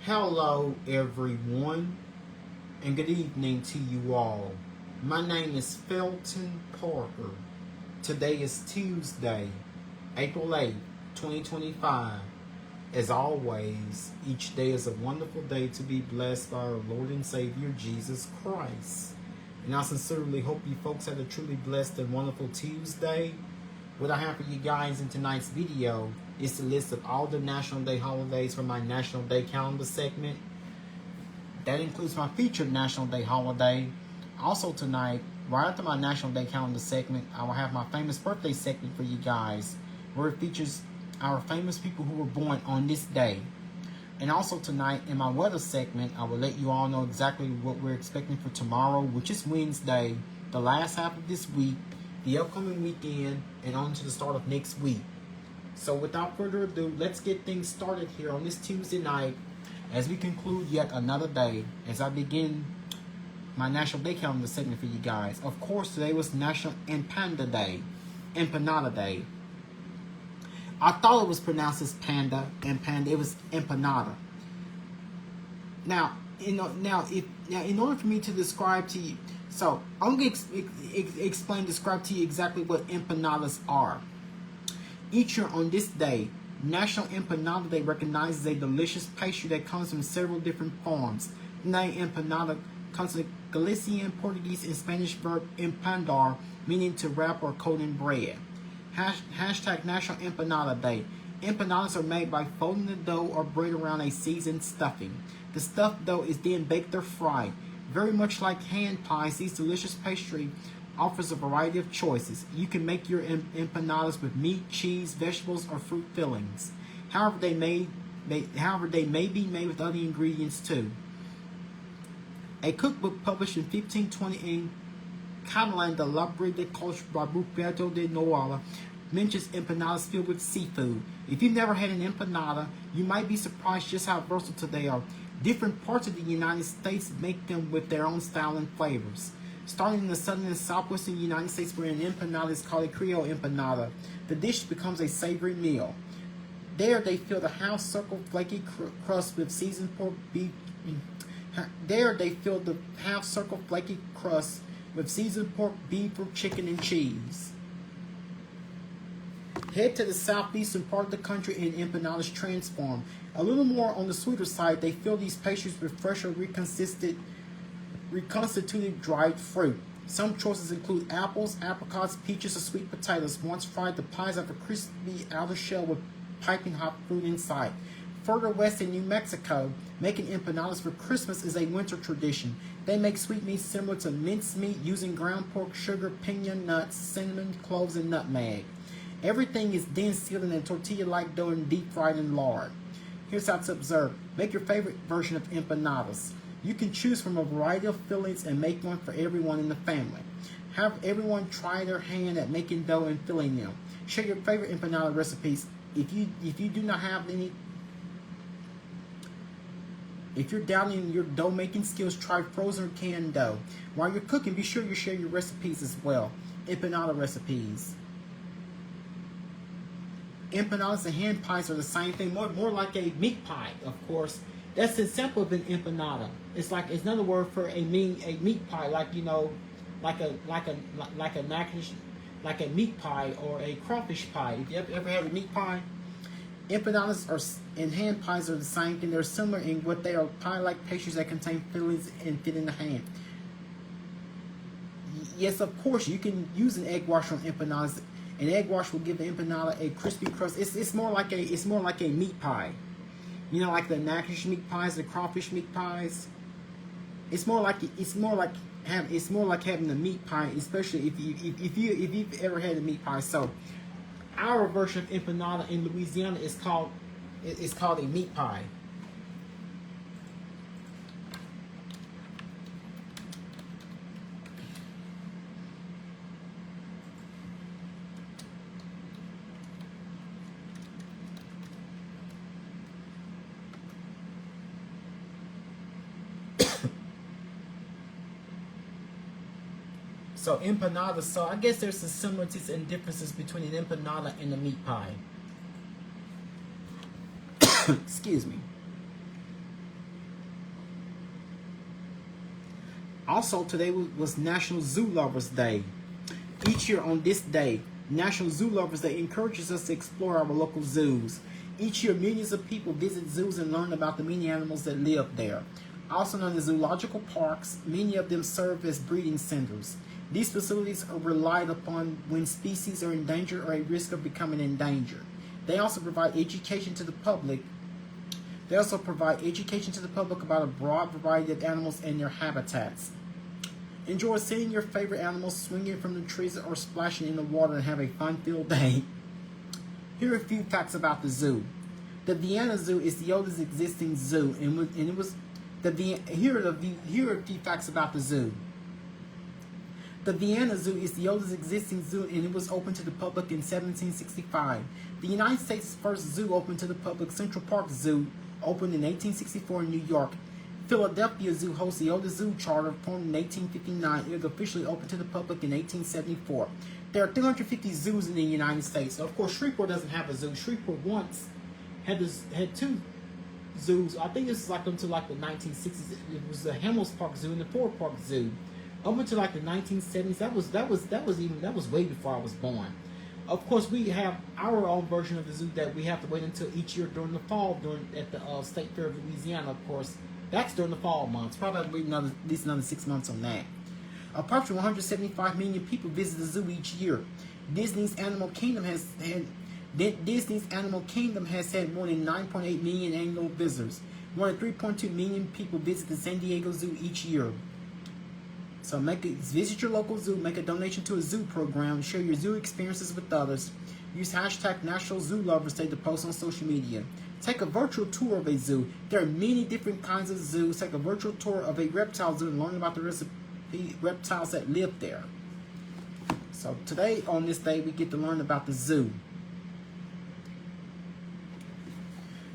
Hello, everyone, and good evening to you all. My name is Felton Parker. Today is Tuesday, April 8th, 2025. As always, each day is a wonderful day to be blessed by our Lord and Savior Jesus Christ. And I sincerely hope you folks had a truly blessed and wonderful Tuesday. What I have for you guys in tonight's video is the list of all the National Day holidays for my National Day calendar segment. That includes my featured National Day holiday. Also tonight, right after my National Day calendar segment, I will have my famous birthday segment for you guys, where it features our famous people who were born on this day. And also tonight, in my weather segment, I will let you all know exactly what we're expecting for tomorrow, which is Wednesday, the last half of this week, the upcoming weekend, and on to the start of next week. So without further ado, let's get things started here on this Tuesday night as we conclude yet another day as I begin my National Day calendar segment for you guys. Of course, today was National Empanada Day. Empanada Day. I thought it was pronounced as panda and panda. It was empanada. Now, in order for me to describe to you, so I'm going to describe to you exactly what empanadas are. Each year on this day, National Empanada Day recognizes a delicious pastry that comes from several different forms. The name empanada comes from the Galician, Portuguese, and Spanish verb empanadar, meaning to wrap or coat in bread. Hashtag National Empanada Day. Empanadas are made by folding the dough or bread around a seasoned stuffing. The stuffed dough is then baked or fried. Very much like hand pies, these delicious pastry offers a variety of choices. You can make your empanadas with meat, cheese, vegetables, or fruit fillings. However, they may be made with other ingredients too. A cookbook published in 1520 in Catalan de la Bride Culture by Ruperto de Noala mentions empanadas filled with seafood. If you've never had an empanada, you might be surprised just how versatile they are. Different parts of the United States make them with their own style and flavors. Starting in the southern and southwestern United States, where an empanada is called a Creole empanada, the dish becomes a savory meal. There, they fill the half-circle flaky crust with seasoned pork beef. There, they fill the half-circle flaky crust with seasoned pork, beef, or chicken, and cheese. Head to the southeastern part of the country and empanadas transform. A little more on the sweeter side, they fill these pastries with fresh or reconstituted dried fruit. Some choices include apples, apricots, peaches, or sweet potatoes. Once fried, the pies have a crispy outer shell with piping hot fruit inside. Further west in New Mexico, making empanadas for Christmas is a winter tradition. They make sweetmeats similar to mincemeat using ground pork, sugar, piña nuts, cinnamon, cloves, and nutmeg. Everything is then sealed in a tortilla-like dough and deep fried in lard. Here's how to observe. Make your favorite version of empanadas. You can choose from a variety of fillings and make one for everyone in the family. Have everyone try their hand at making dough and filling them. Share your favorite empanada recipes. If you do not have any, if you're doubting your dough making skills, try frozen or canned dough. While you're cooking, be sure you share your recipes as well. Empanada recipes. Empanadas and hand pies are the same thing, more like a meat pie, of course. That's the example of an empanada. It's another word for a meat pie, like a meat pie or a crawfish pie. If you ever had a meat pie, empanadas and hand pies are the same thing. They're similar in what they are pie-like pastries that contain fillings and fit in the hand. Yes, of course, you can use an egg wash on empanadas. An egg wash will give the empanada a crispy crust. It's more like a meat pie. You know, like the Natchitoches meat pies, the crawfish meat pies. It's more like having a meat pie, especially if you've ever had a meat pie. So, our version of empanada in Louisiana is called a meat pie. So empanada, so I guess there's some similarities and differences between an empanada and a meat pie. Excuse me. Also, today was National Zoo Lovers Day. Each year on this day, National Zoo Lovers Day encourages us to explore our local zoos. Each year, millions of people visit zoos and learn about the many animals that live there. Also known as zoological parks, many of them serve as breeding centers. These facilities are relied upon when species are in danger or at risk of becoming endangered. They also provide education to the public. About a broad variety of animals and their habitats. Enjoy seeing your favorite animals swinging from the trees or splashing in the water and have a fun-filled day. Here are a few facts about the zoo. The Vienna Zoo is the oldest existing zoo, here are a few facts about the zoo. The Vienna Zoo is the oldest existing zoo, and it was opened to the public in 1765. The United States' first zoo opened to the public, Central Park Zoo, opened in 1864 in New York. Philadelphia Zoo hosts the oldest zoo charter, formed in 1859. It was officially opened to the public in 1874. There are 350 zoos in the United States. So of course, Shreveport doesn't have a zoo. Shreveport once had two zoos. I think this is like until like the 1960s. It was the Hamels Park Zoo and the Ford Park Zoo. Up until like the 1970s, that was way before I was born. Of course, we have our own version of the zoo that we have to wait until each year during the fall, at the State Fair of Louisiana. Of course, that's during the fall months. Probably at least another 6 months on that. Approximately 175 million people visit the zoo each year. Disney's Animal Kingdom has had more than 9.8 million annual visitors. More than 3.2 million people visit the San Diego Zoo each year. So visit your local zoo, make a donation to a zoo program, share your zoo experiences with others. Use hashtag National Zoo Lovers Day to post on social media. Take a virtual tour of a zoo. There are many different kinds of zoos. Take a virtual tour of a reptile zoo and learn about the reptiles that live there. So today, on this day, we get to learn about the zoo.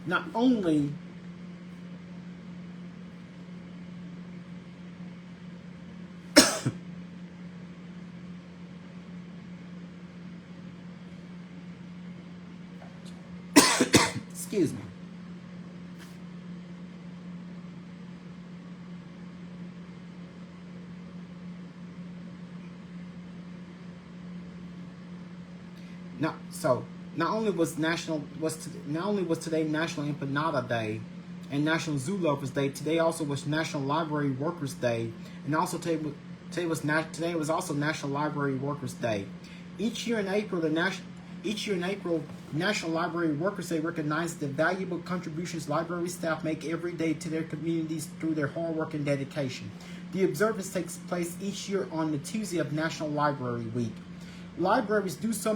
Not only excuse me. Not only was today National Empanada Day and National Zoo Lovers Day, today also was National Library Workers Day, and also today was also National Library Workers Day. Each year in April, National Library Workers Day recognizes the valuable contributions library staff make every day to their communities through their hard work and dedication. The observance takes place each year on the Tuesday of National Library Week. Libraries do so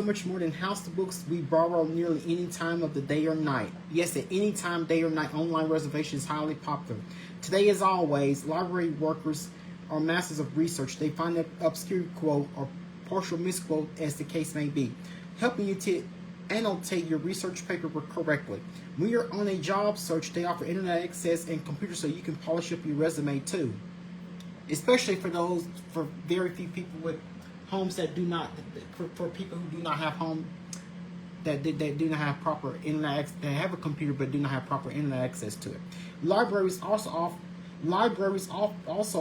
much more than house the books we borrow nearly any time of the day or night. Yes, at any time, day or night, online reservation is highly popular. Today, as always, library workers are masters of research. They find an obscure quote or partial misquote, as the case may be, helping you to annotate your research paper correctly. When you're on a job search, they offer internet access and computers so you can polish up your resume too. Especially for very few people with homes that do not, for people who do not have home, that do not have proper internet access, they have a computer but do not have proper internet access to it. Libraries also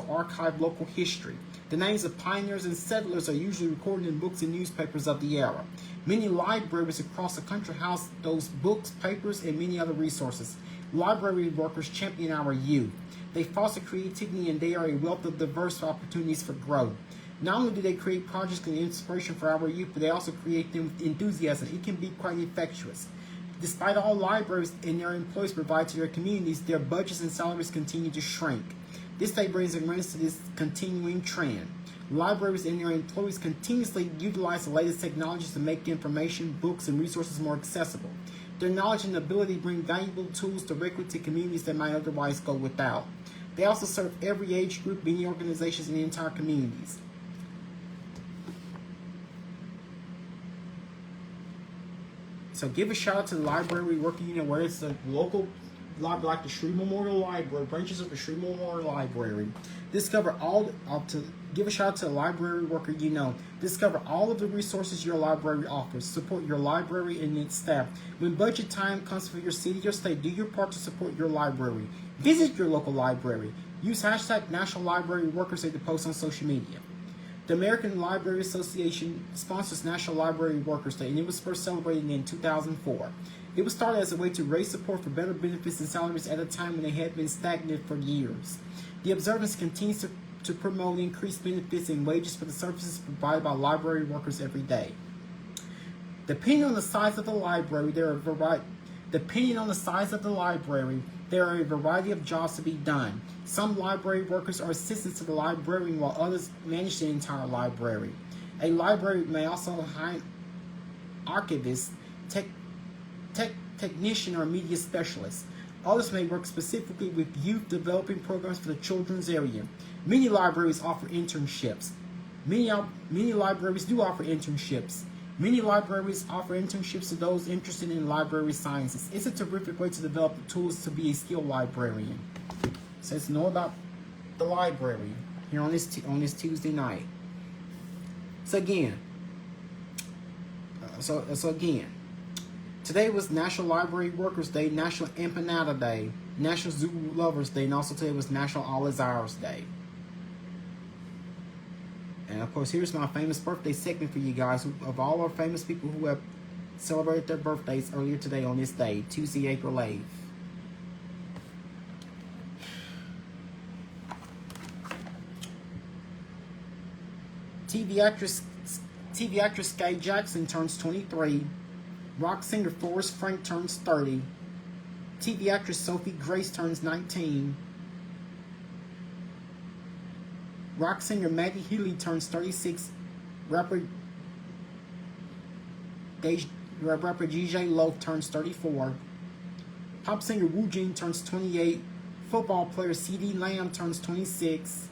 archive local history. The names of pioneers and settlers are usually recorded in books and newspapers of the era. Many libraries across the country house those books, papers, and many other resources. Library workers champion our youth. They foster creativity and they are a wealth of diverse opportunities for growth. Not only do they create projects and inspiration for our youth, but they also create them with enthusiasm. It can be quite infectious. Despite all libraries and their employees provide to their communities, their budgets and salaries continue to shrink. This day brings awareness to this continuing trend. Libraries and their employees continuously utilize the latest technologies to make information, books, and resources more accessible. Their knowledge and ability bring valuable tools directly to communities that might otherwise go without. They also serve every age group, many organizations, and entire communities. So give a shout out to the library working unit, where it's a local library like the Shreve Memorial Library, branches of the Shreve Memorial Library. Discover all Give a shout out to a library worker you know. Discover all of the resources your library offers. Support your library and its staff. When budget time comes for your city or state, do your part to support your library. Visit your local library. Use hashtag National Library Workers Day to post on social media. The American Library Association sponsors National Library Workers Day, and it was first celebrated in 2004. It was started as a way to raise support for better benefits and salaries at a time when they had been stagnant for years. The observance continues to promote increased benefits and wages for the services provided by library workers every day. Depending on the size of the library, there are a variety of jobs to be done. Some library workers are assistants to the librarian, while others manage the entire library. A library may also hire archivists, technician, or media specialists. Others may work specifically with youth developing programs for the children's area. Many libraries offer internships. Many libraries do offer internships. Many libraries offer internships to those interested in library sciences. It's a terrific way to develop the tools to be a skilled librarian. So let's know about the library here on this Tuesday night. So again, today was National Library Workers Day, National Empanada Day, National Zoo Lovers Day, and also today was National All Is Ours Day. And of course, here's my famous birthday segment for you guys, of all our famous people who have celebrated their birthdays earlier today on this day, Tuesday, April 8th. TV actress Sky Jackson turns 23. Rock singer Forrest Frank turns 30. TV actress Sophie Grace turns 19. Rock singer Maggie Healy turns 36. Rapper DJ Loaf turns 34. Pop singer Wu Jing turns 28. Football player CeeDee Lamb turns 26.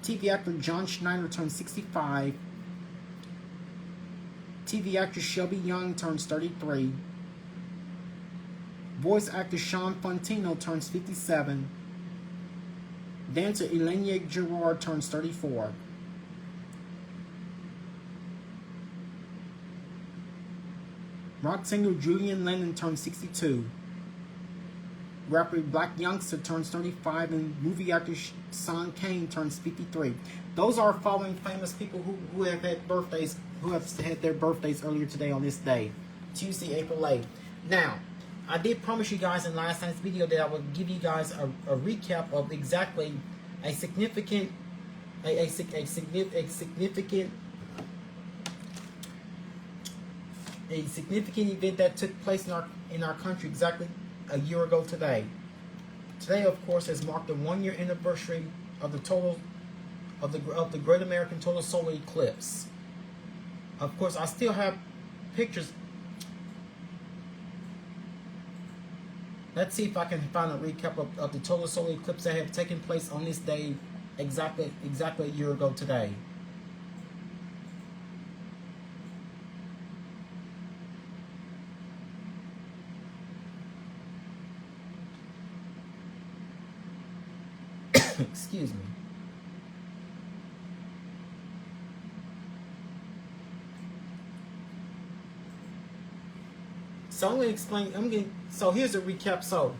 TV actor John Schneider turns 65. TV actress Shelby Young turns 33. Voice actor Sean Fontino turns 57. Dancer Elenia Gerard turns 34. Rock singer Julian Lennon turns 62. Rapper Black Youngster turns 35, and movie actor Sean Kane turns 53. Those are following famous people who have had birthdays, who have had their birthdays earlier today on this day, Tuesday, April 8th. Now, I did promise you guys in last night's video that I would give you guys a recap of exactly a significant event that took place in our country exactly a year ago today. Today, of course, has marked the 1-year anniversary of the Great American Total Solar Eclipse. Of course, I still have pictures. Let's see if I can find a recap of the total solar eclipse that have taken place on this day exactly a year ago today. Excuse me. So I'm going to explain. So here's a recap. So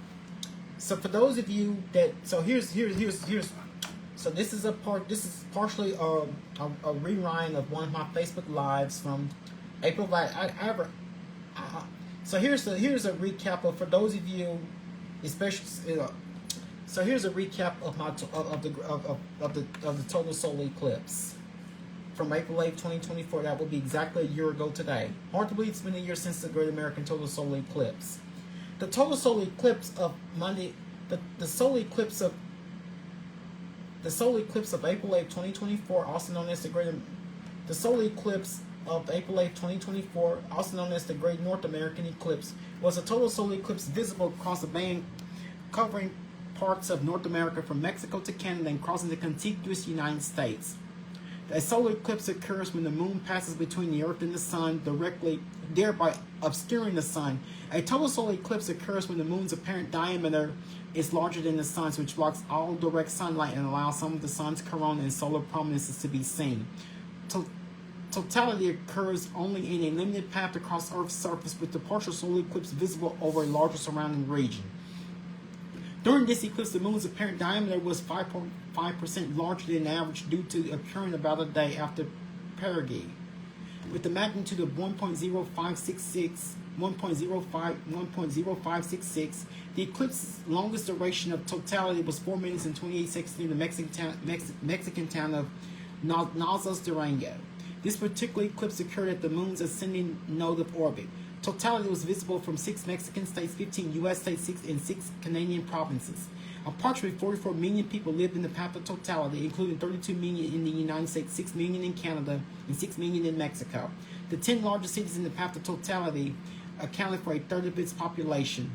for those of you that, so here's. So this is partially a rerun of one of my Facebook lives from April. So here's a recap of, for those of you, especially. So here's a recap of the total solar eclipse from April 8th, 2024. That will be exactly a year ago today. Hard to believe it's been a year since the Great American Total Solar Eclipse. The total solar eclipse of Monday, the solar eclipse of April 8th, 2024, also known as the solar eclipse of April 8th, 2024, also known as the Great North American Eclipse, was a total solar eclipse visible across a band covering parts of North America from Mexico to Canada and crossing the contiguous United States. A solar eclipse occurs when the moon passes between the earth and the sun directly, thereby obscuring the sun. A total solar eclipse occurs when the moon's apparent diameter is larger than the sun's, which blocks all direct sunlight and allows some of the sun's corona and solar prominences to be seen. Totality occurs only in a limited path across Earth's surface, with the partial solar eclipse visible over a larger surrounding region. During this eclipse, the moon's apparent diameter was 5.5% larger than average due to occurring about a day after perigee. With the magnitude of 1.0566, the eclipse's longest duration of totality was 4 minutes and 28 seconds near the Mexican town of Nazas, Durango. This particular eclipse occurred at the moon's ascending node of orbit. Totality was visible from 6 Mexican states, 15 U.S. states, and 6 Canadian provinces. Approximately 44 million people lived in the path of totality, including 32 million in the United States, 6 million in Canada, and 6 million in Mexico. The 10 largest cities in the path of totality accounted for a third of its population.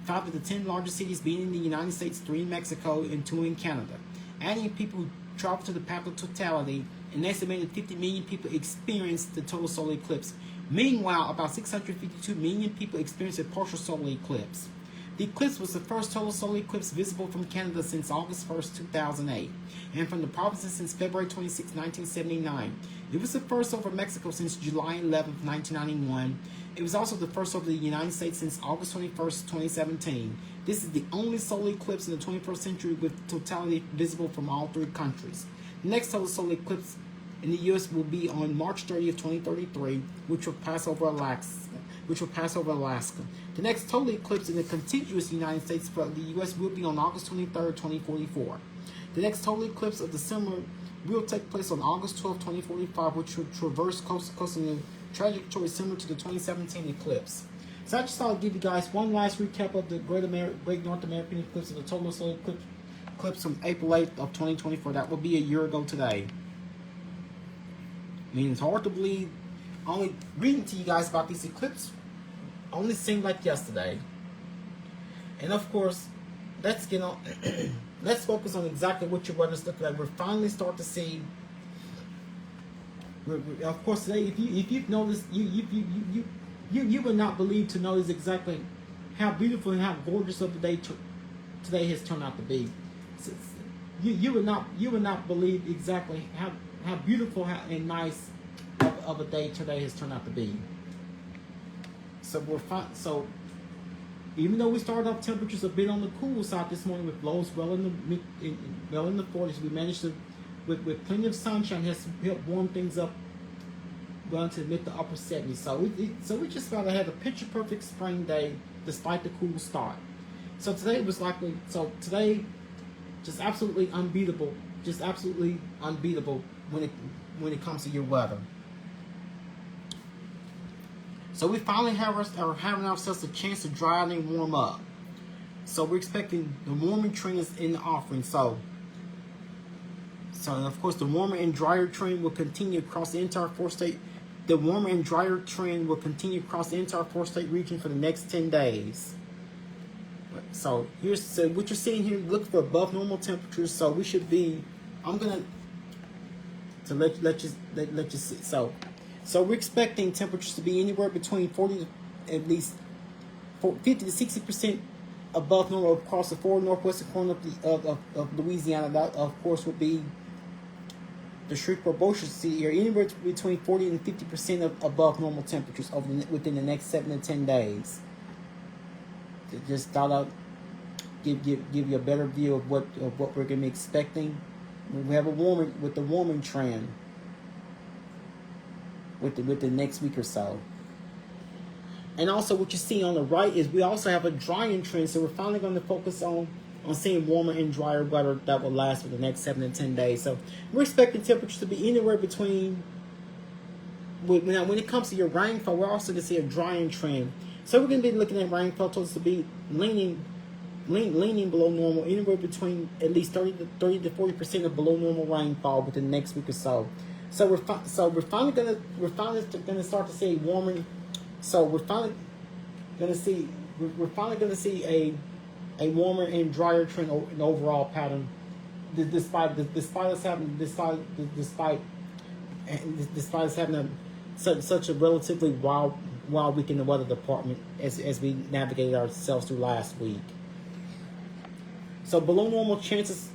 5 of the 10 largest cities being in the United States, 3 in Mexico, and 2 in Canada. Adding people who travel to the path of totality, an estimated 50 million people experienced the total solar eclipse. Meanwhile, about 652 million people experienced a partial solar eclipse. The eclipse was the first total solar eclipse visible from Canada since August 1st, 2008, and from the provinces since February 26, 1979. It was the first over Mexico since July 11, 1991. It was also the first over the United States since August 21st, 2017. This is the only solar eclipse in the 21st century with totality visible from all 3 countries. The next total solar eclipse in the U.S. will be on March 30th, 2033, which will pass over Alaska. The next total eclipse in the contiguous United States for the U.S. will be on August 23rd, 2044. The next total eclipse of the summer will take place on August 12th, 2045, which will traverse coast to coast in a trajectory similar to the 2017 eclipse. So I just thought I'd give you guys one last recap of the Great North American eclipse of the total solar eclipse from April 8th of 2024. That will be a year ago today. I mean, it's hard to believe. Only reading to you guys about this eclipse only seemed like yesterday. And of course, let's get on. Let's focus on exactly what your weather's looking like. We're finally starting to see. Of course, today, if you've noticed, you would not believe to notice exactly how beautiful and how gorgeous of the day today has turned out to be. You would not believe exactly how beautiful and nice of a day today has turned out to be. So we're fine. So even though we started off temperatures a bit on the cool side this morning with lows well in the 40s, we managed to, with plenty of sunshine, has helped warm things up well into mid to upper 70s. So we just about had a picture perfect spring day despite the cool start. So today was likely. So today, just absolutely unbeatable. Just absolutely unbeatable when it comes to your weather. So we finally are having ourselves a chance to dry out and warm up. So we're expecting the warming trend is in the offering. So of course the warmer and drier trend will continue across the entire 4-state. The warmer and drier trend will continue across the entire 4-state region for the next 10 days. So what you're seeing here. Look for above normal temperatures. So we should be. I'm gonna let you see. So we're expecting temperatures to be anywhere between 50 to 60% above normal across the 4 northwestern corner of Louisiana. That of course would be the Shreveport-Bossier City area. Anywhere between 40 and 50% above normal temperatures within the next 7 to 10 days. Just thought I'd give you a better view of what we're going to be expecting. We have a warming trend with the next week or so. And also what you see on the right is we also have a drying trend. So we're finally going to focus on seeing warmer and drier weather that will last for the next 7 to 10 days. So we're expecting temperatures to be anywhere between. Now, when it comes to your rainfall, we're also going to see a drying trend. So we're going to be looking at rainfall totals to be leaning below normal, anywhere between at least 30 to 40% of below normal rainfall within the next week or so. So we're finally gonna start to see warming. So we're finally gonna see a warmer and drier trend in overall pattern, despite despite us having such a relatively wild week in the weather department as we navigated ourselves through last week. So below normal chances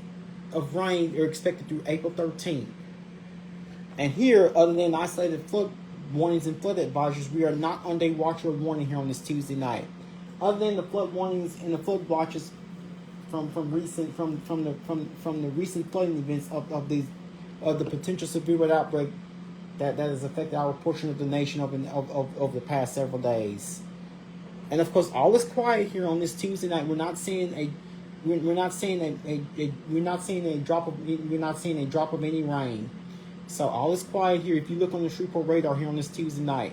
of rain are expected through April 13th. And here, other than isolated flood warnings and flood advisories, we are not on day watch or warning here on this Tuesday night. Other than the flood warnings and the flood watches from the recent flooding events of the potential severe weather outbreak that has affected our portion of the nation over the past several days. And of course, all is quiet here on this Tuesday night. We're not seeing a drop of any rain. So all is quiet here. If you look on the Shreveport radar here on this Tuesday night.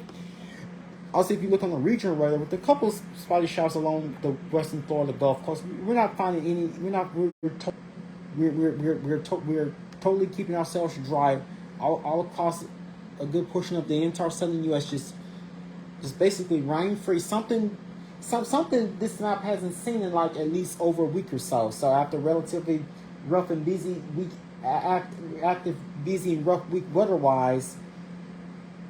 Also, if you look on the regional radar, with a couple of spotty showers along the western Florida Gulf Coast, we're not finding any. We're totally keeping ourselves dry all across a good portion of the entire southern U.S. Just basically rain free. Something this map hasn't seen in like at least over a week or so. So after relatively rough and busy week, active, busy and rough week weather-wise,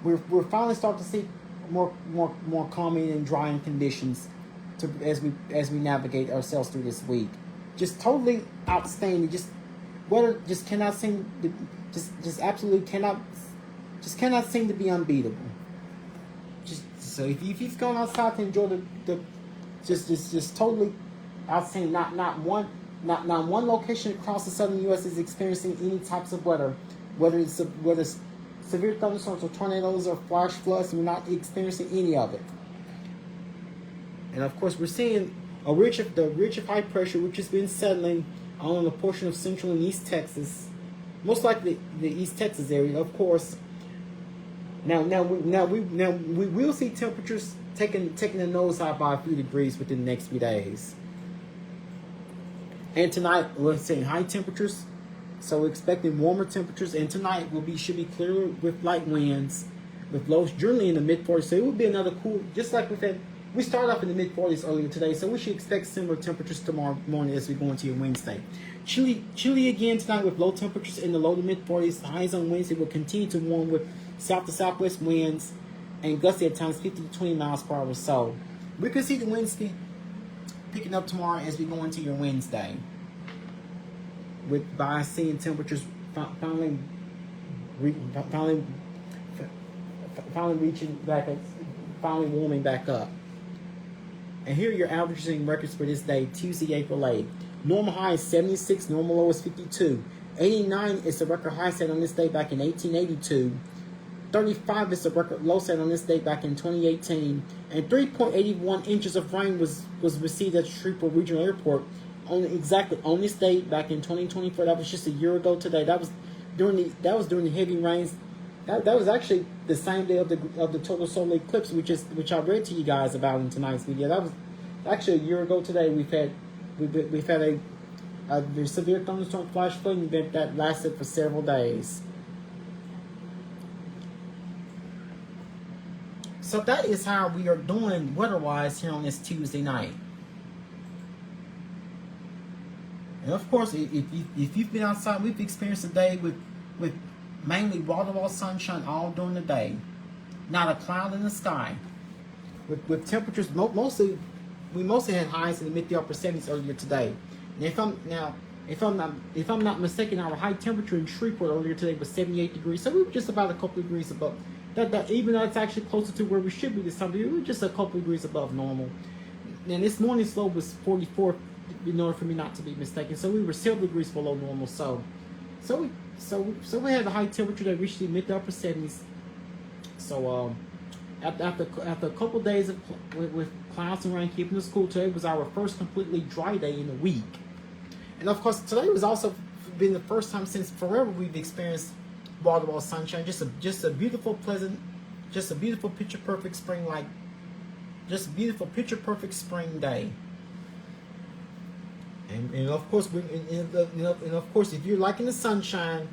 we're finally starting to see more calming and drying conditions as we navigate ourselves through this week. Just totally outstanding. Just weather just cannot seem to, just absolutely cannot seem to be unbeatable. So if you've gone outside to enjoy the just totally outstanding. Not one location across the southern U.S. is experiencing any types of weather, whether it's severe thunderstorms or tornadoes or flash floods. We're not experiencing any of it. And of course, we're seeing the ridge of high pressure, which has been settling on a portion of central and east Texas, most likely the East Texas area, of course. Now we will see temperatures taking a nosedive by a few degrees within the next few days. And tonight we're seeing high temperatures, so we're expecting warmer temperatures. And tonight should be clearer with light winds, with lows generally in the mid-40s. So it will be another cool, just like we started off in the mid-40s earlier today. So we should expect similar temperatures tomorrow morning as we go into your Wednesday. Chilly again tonight with low temperatures in the low to mid-40s. The highs on Wednesday will continue to warm with south to southwest winds and gusty at times 50 to 20 miles per hour. So we could see the wind speed picking up tomorrow as we go into your Wednesday, by seeing temperatures finally reaching back up, finally warming back up. And here are your averages and records for this day, Tuesday, April 8th. Normal high is 76, normal low is 52. 89 is the record high set on this day back in 1882. 35 is the record low set on this day back in 2018. And 3.81 inches of rain was received at Shreveport Regional Airport on this day back in 2024. That was just a year ago today. That was during the heavy rains. That was actually the same day of the total solar eclipse, which I read to you guys about in tonight's video. That was actually a year ago today. We've had a severe thunderstorm flash flooding event that lasted for several days. So that is how we are doing weather-wise here on this Tuesday night. And of course, if you've been outside, we've experienced a day with mainly wall-to-wall sunshine all during the day. Not a cloud in the sky. With temperatures, we mostly had highs in the mid to upper 70s earlier today. And if I'm not mistaken, our high temperature in Shreveport earlier today was 78 degrees. So we were just about a couple of degrees above. That even though it's actually closer to where we should be this time, we were just a couple of degrees above normal. And this morning's low was 44, in order for me not to be mistaken. So we were several degrees below normal. So we had a high temperature that reached the mid to upper 70s. So after a couple of days with clouds and rain keeping us cool, today was our first completely dry day in a week. And of course, today was also been the first time since forever we've experienced wall-to-wall sunshine. Just a beautiful, pleasant, just a beautiful picture perfect spring spring day. And of course, if you're liking the sunshine,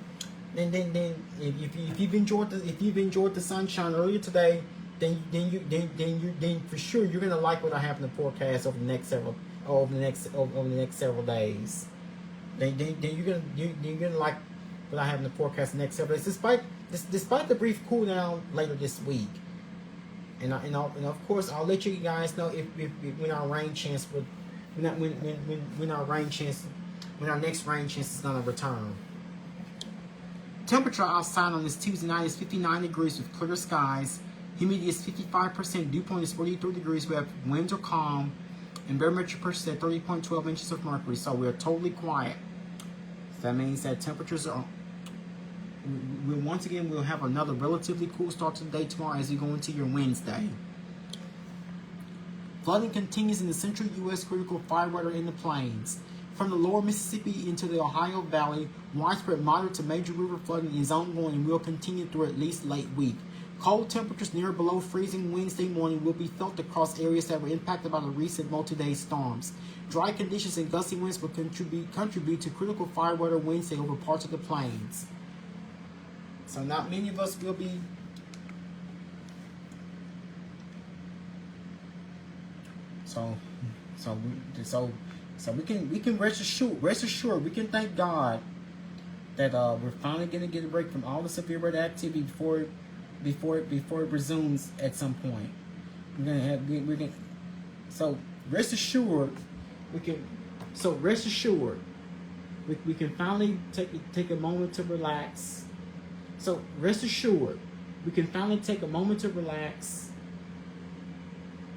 then if you've enjoyed the sunshine earlier today, then for sure you're gonna like what I have in the forecast over the next several days. Then you're gonna like what I have in the forecast the next several days. despite the brief cool down later this week. And of course I'll let you guys know if when our rain chance would when our next rain chance is gonna return. Temperature outside on this Tuesday night is 59 degrees with clear skies. Humidity is 55%. Dew point is 43 degrees. We have winds are calm, and barometric pressure is at 30.12 inches of mercury. So we are totally quiet. So that means that temperatures are. Once again, we'll have another relatively cool start to the day tomorrow as we go into your Wednesday. Flooding continues in the central U.S. Critical fire weather in the plains. From the lower Mississippi into the Ohio Valley, widespread moderate to major river flooding is ongoing and will continue through at least late week. Cold temperatures near below freezing Wednesday morning will be felt across areas that were impacted by the recent multi-day storms. Dry conditions and gusty winds will contribute to critical fire weather Wednesday over parts of the plains. So not many of us will be so we can rest assured we can thank God that we're finally gonna get a break from all the severe weather activity before it resumes at some point. Rest assured we can finally take a moment to relax. So rest assured, we can finally take a moment to relax,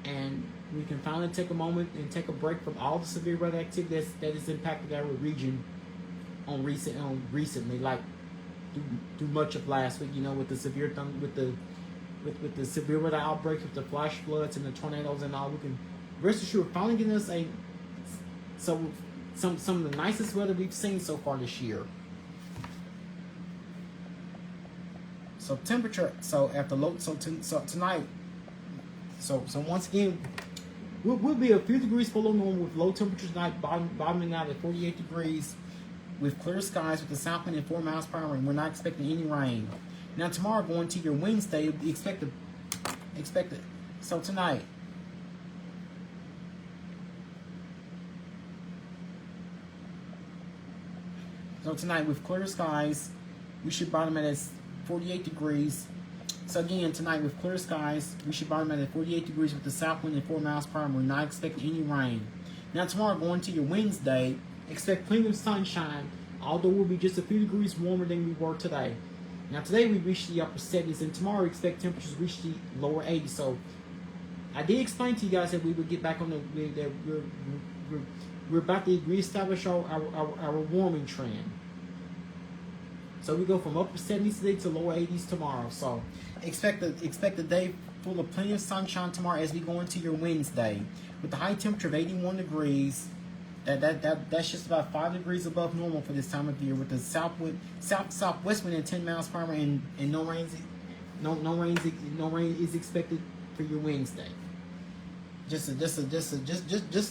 and we can finally take a moment and take a break from all the severe weather activity that has impacted our region recently, like through much of last week. You know, with the severe with the severe weather outbreaks, with the flash floods and the tornadoes and all. We can rest assured finally getting us some of the nicest weather we've seen so far this year. So temperature, tonight, once again, we'll be a few degrees below normal with low temperatures tonight, bottoming out at 48 degrees with clear skies with the south wind at 4 miles per hour, and we're not expecting any rain. Now tomorrow, going to your Wednesday, expect it. So tonight, with clear skies, we should bottom at 48 degrees. So again, tonight with clear skies, we should bottom at 48 degrees with the south wind at 4 miles per hour. We're not expecting any rain. Now tomorrow, going to your Wednesday, expect plenty of sunshine, although we'll be just a few degrees warmer than we were today. Now today we reached the upper 70s, and tomorrow we expect temperatures to reach the lower 80s. So I did explain to you guys that we would get back on that we're about to reestablish our warming trend. So we go from upper 70s today to lower 80s tomorrow. So expect a day full of plenty of sunshine tomorrow as we go into your Wednesday with the high temperature of 81 degrees. That's just about 5 degrees above normal for this time of year, with the southwest wind at 10 miles per hour, and no rain is expected for your Wednesday. Just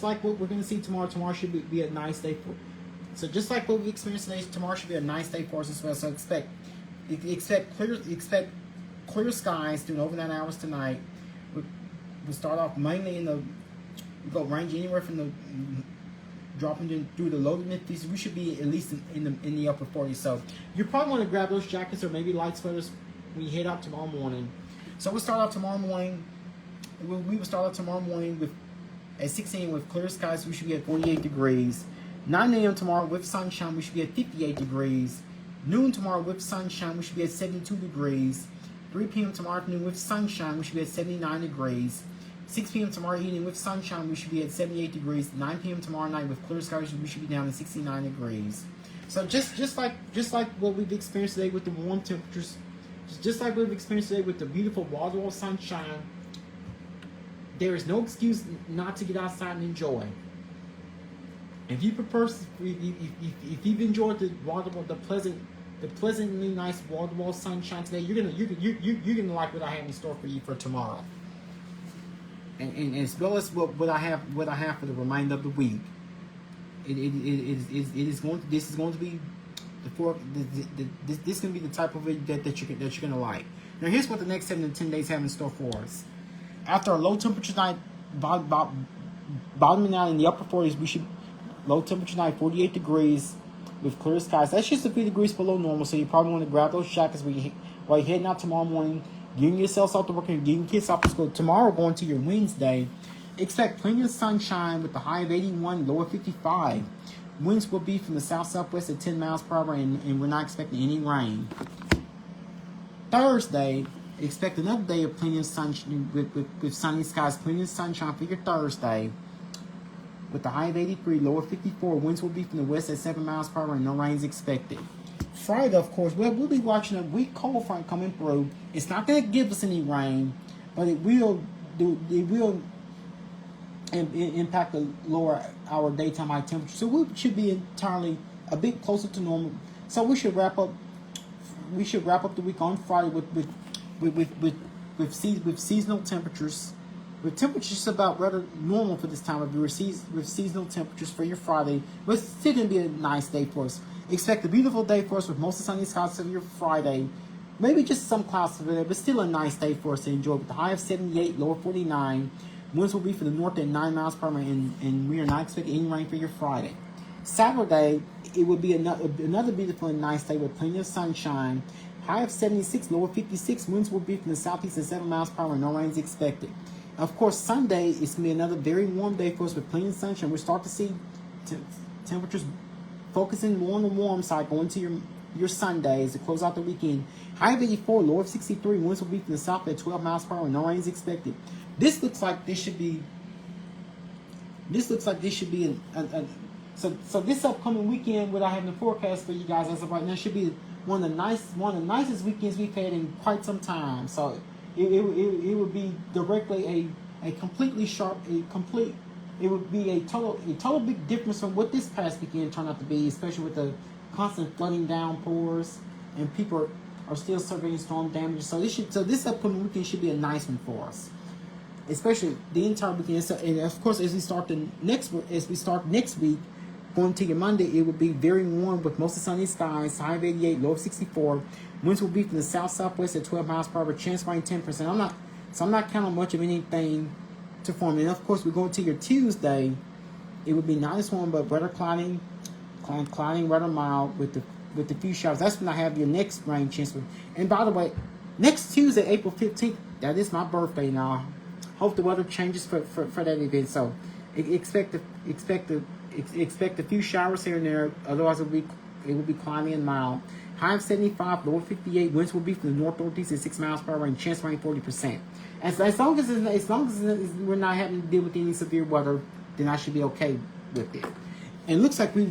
like what we're going to see tomorrow. Tomorrow should be a nice day for. So just like what we experienced today, tomorrow should be a nice day for us as well. So expect clear skies during overnight hours tonight. We start off mainly we go range anywhere from the dropping through the low to mid 50s. We should be at least in the upper 40s. So you probably want to grab those jackets or maybe light sweaters when you head out tomorrow morning. So we'll start off tomorrow morning. We will start off tomorrow morning at 6 a.m. with clear skies. We should be at 48 degrees. 9 a.m. tomorrow with sunshine, we should be at 58 degrees. Noon tomorrow with sunshine, we should be at 72 degrees. 3 p.m. tomorrow afternoon with sunshine, we should be at 79 degrees. 6 p.m. tomorrow evening with sunshine, we should be at 78 degrees. 9 p.m. tomorrow night with clear skies, we should be down to 69 degrees. So just like what we've experienced today with the warm temperatures, just like we've experienced today with the beautiful wall-to-wall sunshine, there is no excuse not to get outside and enjoy. If you prefer, if you've enjoyed the pleasantly nice wall-to-wall sunshine today, you're gonna like what I have in store for you for tomorrow, and as well as what I have for the remainder of the week. This is going to be this is going to be the type of it that you're gonna like. Now here's what the next 7 to 10 days have in store for us. After a low temperature night, bottoming out in the upper 40s, we should. Low temperature night, 48 degrees with clear skies. That's just a few degrees below normal, so you probably want to grab those jackets when while you're heading out tomorrow morning, getting yourselves off to work and getting kids off to school. Tomorrow, going to your Wednesday, expect plenty of sunshine with the high of 81, low of 55. Winds will be from the south-southwest at 10 miles per hour, and we're not expecting any rain. Thursday, expect another day of plenty of sunshine with sunny skies, plenty of sunshine for your Thursday. With the high of 83, low of 54. Winds will be from the west at 7 miles per hour, and no rain is expected. Friday, of course, we'll be watching a weak cold front coming through. It's not going to give us any rain, but it will impact the lower our daytime high temperature. So we should be entirely a bit closer to normal. So we should wrap up. We should wrap up the week on Friday with seasonal temperatures. With temperatures about rather normal for this time of year, with seasonal temperatures for your Friday, but it's still going to be a nice day for us. Expect a beautiful day for us with most of sunny skies for your Friday. Maybe just some clouds over there, but still a nice day for us to enjoy with the high of 78, low of 49. Winds will be for the north at 9 miles per hour, and we are not expecting any rain for your Friday. Saturday, it will be another beautiful and nice day with plenty of sunshine. High of 76, low of 56. Winds will be from the southeast at 7 miles per hour, and no rain is expected. Of course, Sunday is going to be another very warm day for us with plenty of sunshine. We'll start to see temperatures focusing more on the warm side going to your Sundays to close out the weekend. High of 84, low of 63. Winds will be from the south at 12 miles per hour, and no rain is expected. This looks like this should be. So this upcoming weekend, what I have in the forecast for you guys as of right now, should be one of the nicest weekends we've had in quite some time. So it would be directly a completely sharp, it would be a total big difference from what this past weekend turned out to be, especially with the constant flooding downpours and people are still surveying storm damage. So this upcoming weekend should be a nice one for us, especially the entire weekend. So, and of course, as we start next week, going to your Monday, it will be very warm with most of sunny skies, high of 88, low of 64. Winds will be from the south-southwest at 12 miles per hour, chance rain 10%. I'm not counting much of anything to form. And of course, we're going to your Tuesday. It would be not as warm, but rather cloudy, rather mild with the few showers. That's when I have your next rain chance. And by the way, next Tuesday, April 15th, that is my birthday now. Hope the weather changes for that event. So expect a few showers here and there. Otherwise, it will be cloudy and mild. High of 75, low of 58. Winds will be from the north-northeast at 6 miles per hour, and chance rain 40%. And so as long as we're not having to deal with any severe weather, then I should be okay with it. And it looks like we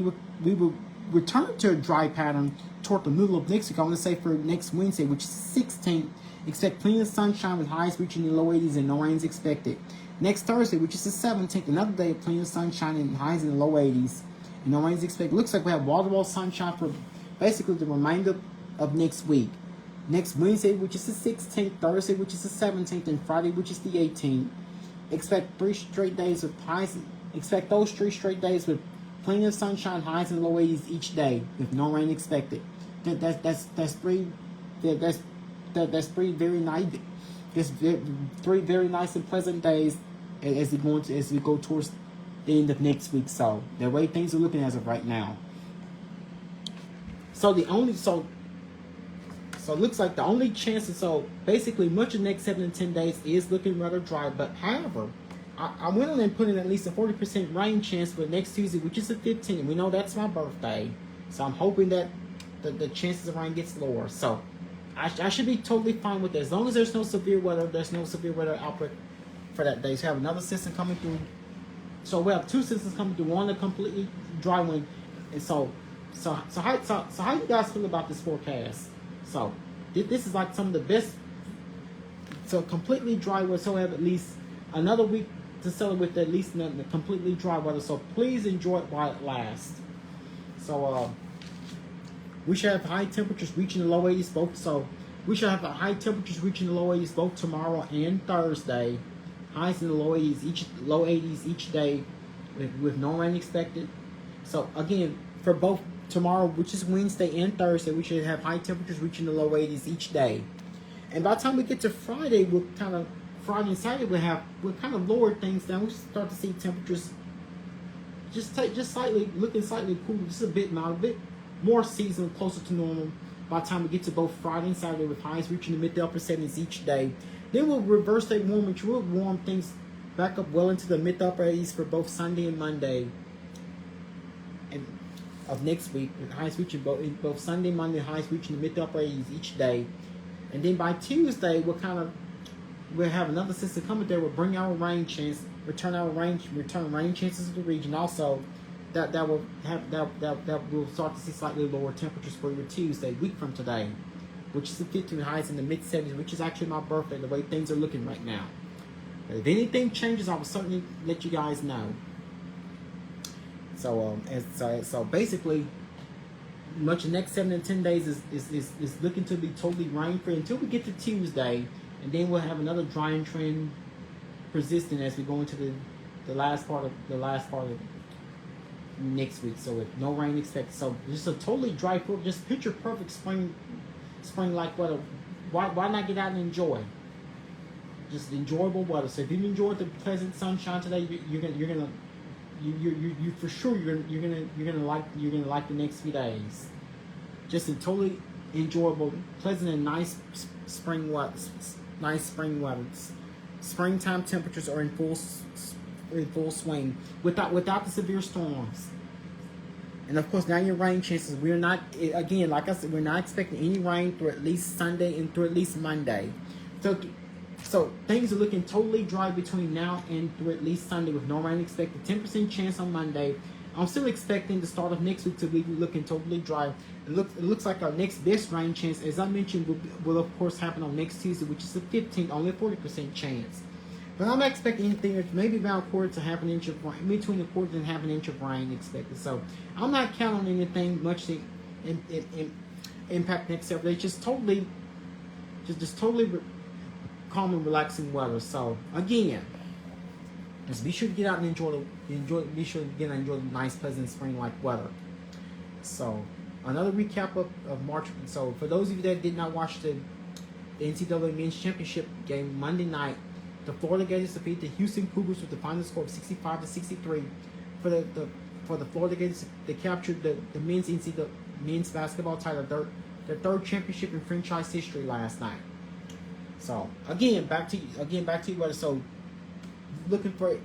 will return to a dry pattern toward the middle of next week. I want to say for next Wednesday, which is 16th, expect plenty of sunshine with highs reaching the low 80s and no rain is expected. Next Thursday, which is the 17th, another day of plenty of sunshine and highs in the low 80s and no rain is expected. Looks like we have wall-to-wall sunshine for basically the remainder of next week. Next Wednesday, which is the 16th, Thursday, which is the 17th, and Friday, which is the 18th. Expect 3 straight days with highs. Expect those 3 straight days with plenty of sunshine, highs in the low 80s each day, with no rain expected. That's three very nice. Just 3 very nice and pleasant days as we go towards the end of next week. So the way things are looking as of right now. So it looks like the only chances. So basically, much of the next 7 to 10 days is looking rather dry. But however, I went on and put in at least a 40% rain chance for next Tuesday, which is the 15th. We know that's my birthday, so I'm hoping that the chances of rain gets lower. So I should be totally fine with that. As long as there's no severe weather outbreak for that day. So we have another system coming through. So we have 2 systems coming through. One a completely dry one, and so how you guys feel about this forecast? So this is like some of the best. So completely dry weather. So we have at least another week to celebrate with at least the completely dry weather. So please enjoy it while it lasts. So we should have high temperatures reaching the low 80s both. So we should have high temperatures reaching the low 80s both tomorrow and Thursday. Highs in the low 80s each day with no rain expected. So again, for both tomorrow, which is Wednesday, and Thursday, we should have high temperatures reaching the low 80s each day. And by the time we get to Friday, Friday and Saturday we'll kind of lower things down. We start to see temperatures looking slightly cooler, just a bit mild, a bit more seasonal, closer to normal. by the time we get to both Friday and Saturday, with highs reaching the mid to upper 70s each day. Then we'll reverse that warm, which will warm things back up well into the mid to upper 80s for both Sunday and Monday and of next week, with highs reaching both Sunday and Monday, highs reaching the mid to upper 80s each day. And then by Tuesday, we'll have another system coming there. We'll bring our rain chance, return rain chances to the region. Also, that will start to see slightly lower temperatures for your Tuesday, week from today, which is the 15 highs in the mid 70s, which is actually my birthday. The way things are looking right now. But if anything changes, I will certainly let you guys know. So basically, much of the next 7 to 10 days is looking to be totally rain free until we get to Tuesday, and then we'll have another drying trend persisting as we go into the last part of next week. So with no rain expected, so just a totally dry, just picture perfect spring like weather. Why not get out and enjoy? Just enjoyable weather. So if you enjoyed the pleasant sunshine today, you're gonna like the next few days. Just a totally enjoyable, pleasant, and nice spring weather. Springtime temperatures are in full swing without the severe storms. And of course, now your rain chances. We're not, again, like I said, we're not expecting any rain through at least Sunday and through at least Monday. So things are looking totally dry between now and through at least Sunday, with no rain expected. 10% chance on Monday. I'm still expecting the start of next week to be looking totally dry. It looks like our next best rain chance, as I mentioned, will of course happen on next Tuesday, which is the 15th, only a 40% chance. But I'm not expecting anything, maybe about a quarter to half an inch of rain, between a quarter and half an inch of rain expected. So I'm not counting on anything much to impact next several days. Just totally calm and relaxing weather. So again, just be sure to get out and enjoy the nice, pleasant spring-like weather. So another recap of March. So for those of you that did not watch the NCAA Men's Championship game Monday night, the Florida Gators defeated the Houston Cougars with the final score of 65-63. For the Florida Gators, they captured the men's basketball title, their third championship in franchise history last night. So again, back to you, brother. So looking for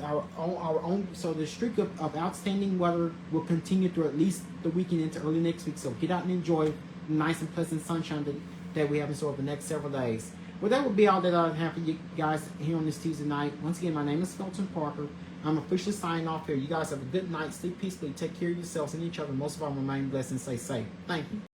our own. So the streak of outstanding weather will continue through at least the weekend into early next week. So get out and enjoy the nice and pleasant sunshine that we have in store for the next several days. Well, that would be all that I have for you guys here on this Tuesday night. Once again, my name is Felton Parker. I'm officially signing off here. You guys have a good night. Sleep peacefully. Take care of yourselves and each other. Most of all, remain blessed and stay safe. Thank you.